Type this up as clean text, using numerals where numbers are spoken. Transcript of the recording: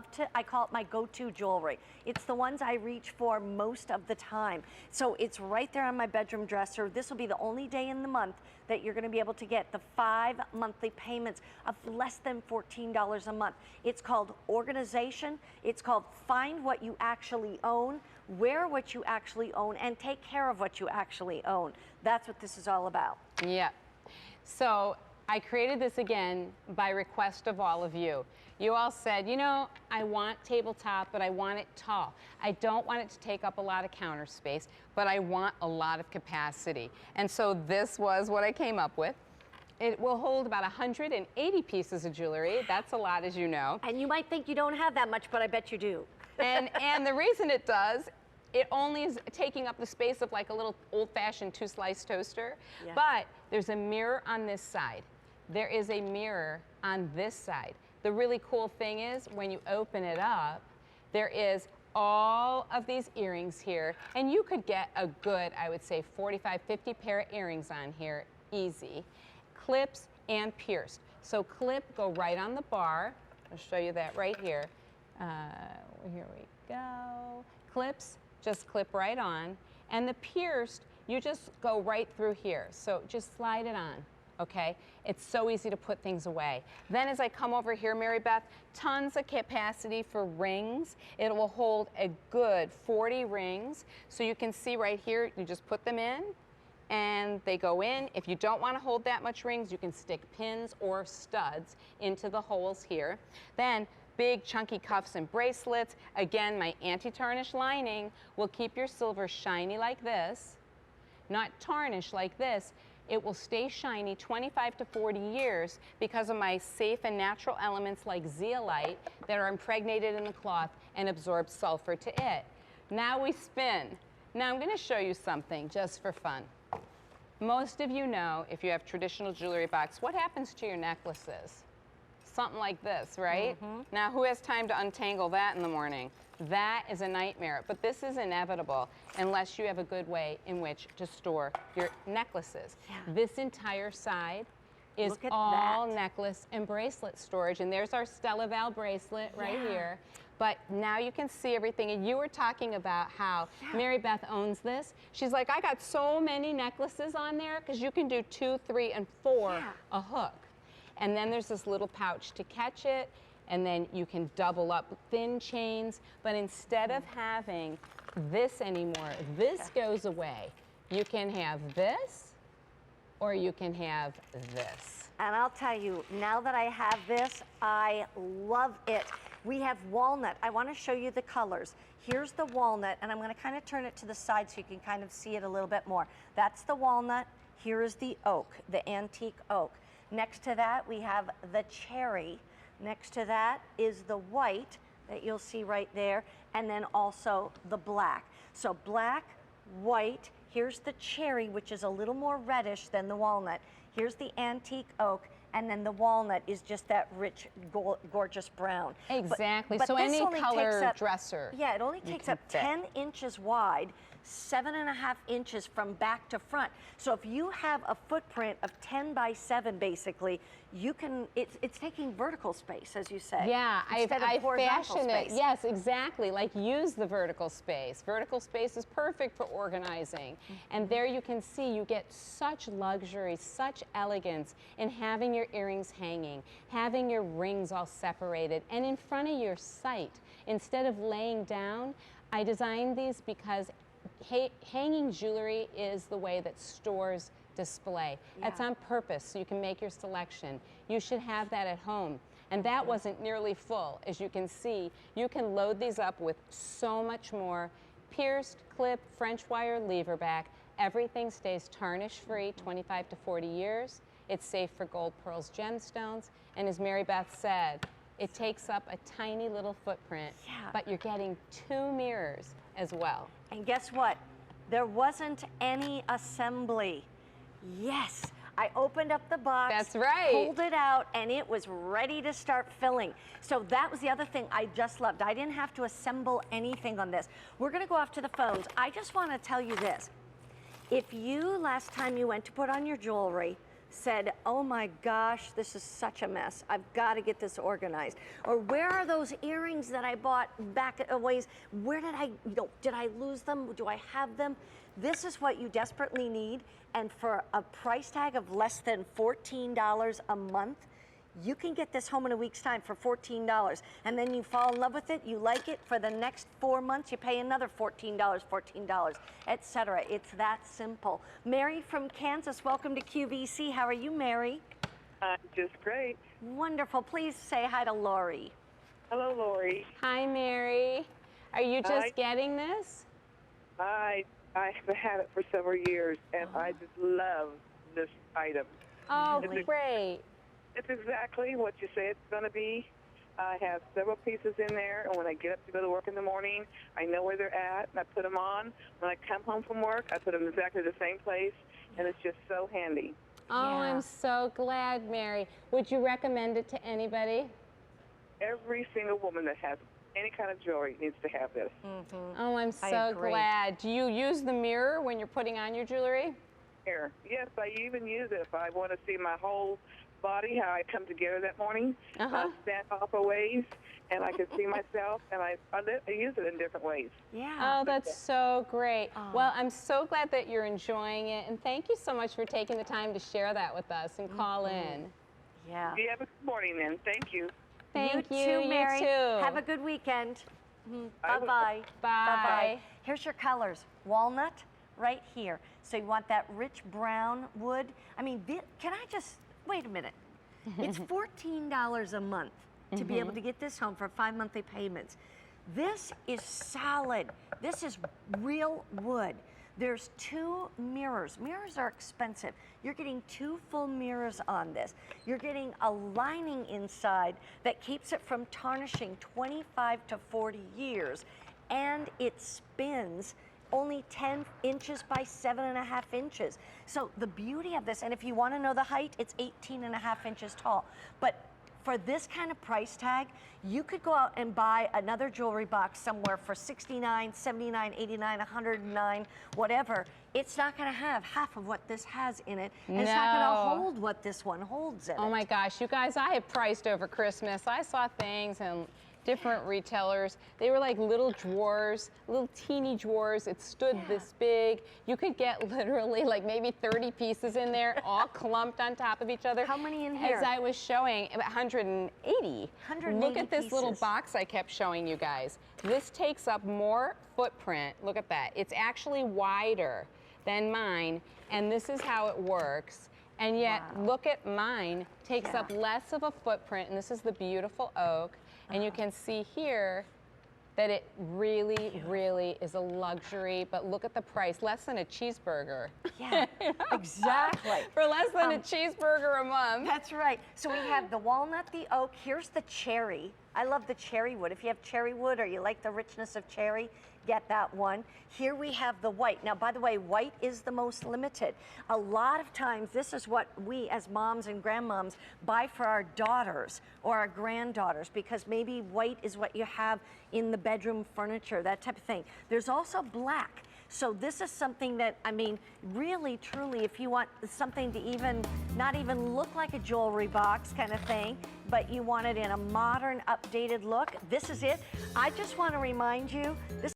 love to, I call it my go-to jewelry. It's the ones I reach for most of the time. So it's right there on my bedroom dresser. This will be the only day in the month that you're going to be able to get the 5 monthly payments of less than $14 a month. It's called organization. It's called find what you actually own, wear what you actually own, and take care of what you actually own. That's what this is all about. Yeah. So I created this again by request of all of you. You all said, you know, I want tabletop, but I want it tall. I don't want it to take up a lot of counter space, but I want a lot of capacity. And so this was what I came up with. It will hold about 180 pieces of jewelry. That's a lot, as you know. And you might think you don't have that much, but I bet you do. And the reason it does, it only is taking up the space of like a little old-fashioned 2-slice toaster. Yeah. But there's a mirror on this side. There is a mirror on this side. The really cool thing is when you open it up, there is all of these earrings here, and you could get a good, I would say 45, 50 pair of earrings on here, easy. Clips and pierced. So clip, go right on the bar. I'll show you that right here. Here we go. Clips, just clip right on. And the pierced, you just go right through here. So just slide it on, okay? It's so easy to put things away. Then as I come over here, Mary Beth, tons of capacity for rings. It will hold a good 40 rings. So you can see right here, you just put them in and they go in. If you don't want to hold that much rings, you can stick pins or studs into the holes here. Then big chunky cuffs and bracelets. Again, my anti-tarnish lining will keep your silver shiny like this, not tarnished like this. It will stay shiny 25 to 40 years because of my safe and natural elements like zeolite that are impregnated in the cloth and absorb sulfur to it. Now we spin. Now I'm going to show you something just for fun. Most of you know, if you have traditional jewelry box, what happens to your necklaces? Something like this, right? Now, who has time to untangle that in the morning? That is a nightmare, but this is inevitable unless you have a good way in which to store your necklaces. Yeah. This entire side is all necklace and bracelet storage, and there's our Stella Val bracelet right here. But now you can see everything, and you were talking about how Mary Beth owns this. She's like, I got so many necklaces on there, because you can do 2, 3, and 4 a hook. And then there's this little pouch to catch it, and then you can double up thin chains. But instead of having this anymore, this goes away. You can have this, or you can have this. And I'll tell you, now that I have this, I love it. We have walnut. I want to show you the colors. Here's the walnut, and I'm going to kind of turn it to the side so you can kind of see it a little bit more. That's the walnut. Here is the oak, the antique oak. Next to that, we have the cherry. Next to that is the white that you'll see right there, and then also the black. So black, white, here's the cherry, which is a little more reddish than the walnut. Here's the antique oak, and then the walnut is just that rich, gorgeous brown. Exactly, but so any color dresser. Yeah, it only takes up 10 inches wide, 7.5 inches from back to front. So if you have a footprint of 10 by 7, basically, you can, it's taking vertical space, as you say. Yeah, I fashion it. Space. Yes, exactly, like use the vertical space. Vertical space is perfect for organizing. And there you can see you get such luxury, such elegance in having your earrings hanging, having your rings all separated, and in front of your sight. Instead of laying down, I designed these because hanging jewelry is the way that stores display. That's on purpose, so you can make your selection. You should have that at home. And that wasn't nearly full. As you can see, you can load these up with so much more. Pierced, clip, French wire, lever back. Everything stays tarnish-free 25 to 40 years. It's safe for gold, pearls, gemstones. And as Mary Beth said, it takes up a tiny little footprint, but you're getting 2 mirrors as well. And guess what? There wasn't any assembly. Yes, I opened up the box. That's right. Pulled it out, and it was ready to start filling. So that was the other thing I just loved. I didn't have to assemble anything on this. We're going to go off to the phones. I just want to tell you this. If you, last time you went to put on your jewelry, said, oh my gosh, this is such a mess. I've got to get this organized. Or where are those earrings that I bought back a ways? Where did did I lose them? Do I have them? This is what you desperately need. And for a price tag of less than $14 a month, you can get this home in a week's time for $14. And then you fall in love with it, you like it, for the next 4 months, you pay another $14, etc. It's that simple. Mary from Kansas, welcome to QVC. How are you, Mary? I'm just great. Wonderful. Please say hi to Lori. Hello, Lori. Hi, Mary. Are you just getting this? I have had it for several years, and I just love this item. Oh, great. It's exactly what you say it's going to be. I have several pieces in there, and when I get up to go to work in the morning, I know where they're at, and I put them on. When I come home from work, I put them exactly the same place, and it's just so handy. Oh, I'm so glad, Mary. Would you recommend it to anybody? Every single woman that has any kind of jewelry needs to have this. Oh, I'm so glad. Do you use the mirror when you're putting on your jewelry? Here. Yes, I even use it if I want to see my whole body, how I come together that morning. I stand off a ways, and I can see myself, and I use it in different ways. Yeah. Oh, that's so great. Well, I'm so glad that you're enjoying it, and thank you so much for taking the time to share that with us and call in. Yeah. You have a good morning, then. Thank you. Thank you. You too, Mary. You too. Have a good weekend. I will. Bye-bye. Bye. Here's your colors. Walnut right here. So you want that rich brown wood. I mean, can I just, wait a minute. It's $14 a month to be able to get this home for 5 monthly payments. This is solid. This is real wood. There's 2 mirrors. Mirrors are expensive. You're getting 2 full mirrors on this. You're getting a lining inside that keeps it from tarnishing 25 to 40 years. And it spins only 10 inches by 7.5 inches. So the beauty of this, and if you want to know the height, it's 18.5 inches tall. But for this kind of price tag, you could go out and buy another jewelry box somewhere for $69, $79, $89, $109, whatever. It's not going to have half of what this has in it. And it's not going to hold what this one holds in it. Oh my gosh, you guys, I have priced over Christmas. I saw things and different retailers. They were like little drawers, little teeny drawers. It stood this big. You could get literally like maybe 30 pieces in there, all clumped on top of each other. How many in here? As I was showing, about 180. 180 Look at this little pieces. box I kept showing you guys. This takes up more footprint. Look at that. It's actually wider than mine, and this is how it works. And yet, look at mine, takes up less of a footprint, and this is the beautiful oak. And you can see here that it really, really is a luxury, but look at the price, less than a cheeseburger. Yeah, exactly. For less than a cheeseburger a month. That's right. So we have the walnut, the oak, here's the cherry. I love the cherry wood. If you have cherry wood or you like the richness of cherry, get that one. Here we have the white. Now, by the way, white is the most limited. A lot of times, this is what we as moms and grandmoms buy for our daughters or our granddaughters, because maybe white is what you have in the bedroom furniture, that type of thing. There's also black. So this is something that, I mean, really, truly, if you want something to not even look like a jewelry box kind of thing, but you want it in a modern, updated look, this is it. I just want to remind you, this